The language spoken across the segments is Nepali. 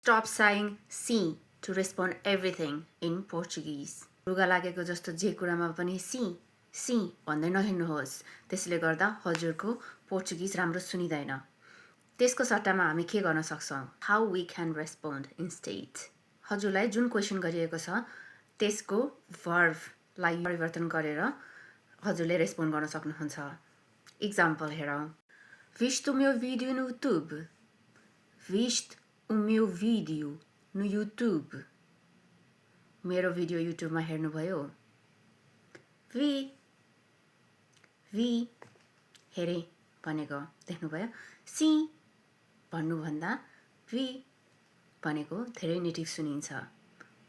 Stop saying sim to respond everything in Portuguese. रुगा लागेको जस्तो जे कुरामा पनि सी भन्दै नहिँड्नुहोस्, त्यसले गर्दा हजुरको पोर्चुगिज राम्रो सुनिदैन। त्यसको सट्टामा हामी के गर्न सक्छौँ? How we can respond instead. हजुरलाई जुन क्वेसन गरिएको छ त्यसको भर्बलाई परिवर्तन गरेर हजुरले रेस्पोन्ड गर्न सक्नुहुन्छ। इक्जाम्पल हेरौँ। Viste o meu vídeo no YouTube? Viste o meu vídeo no YouTube? मेरो भिडियो युट्युबमा हेर्नुभयो? Vi हेरे भनेको देख्नुभयो? सी भन्नुभन्दा vi भनेको धेरै नेटिभ सुनिन्छ।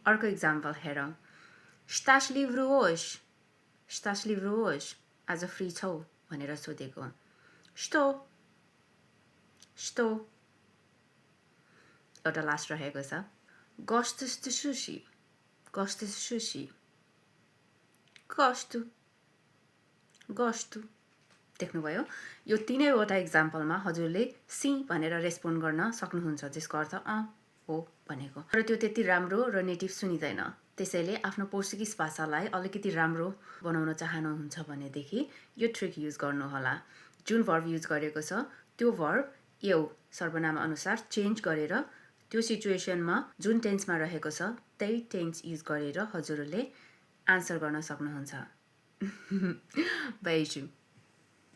अर्को इक्जाम्पल हेरौँ। Estás livre hoje? Estás livre hoje? आज फ्री छौ भनेर सोधेको। Estou. एउटा लास्ट रहेको छ। Gostas de sushi? Gostas de sushi? Gosto. देख्नुभयो? यो तीनैवटा इक्जाम्पलमा हजुरले सी भनेर रेस्पोन्ड गर्न सक्नुहुन्छ, जसको अर्थ हो भनेको। तर त्यो त्यति राम्रो र नेटिभ सुनिँदैन। त्यसैले आफ्नो पोर्चुगिज भाषालाई अलिकति राम्रो बनाउन चाहनुहुन्छ भनेदेखि यो ट्रिक युज गर्नुहोला। जुन भर्ब युज गरेको छ त्यो भर्ब यो सर्वनाम अनुसार चेन्ज गरेर त्यो सिचुएसनमा जुन टेन्समा रहेको छ त्यही टेन्स युज गरेर हजुरले आन्सर गर्न सक्नुहुन्छ। Beijo.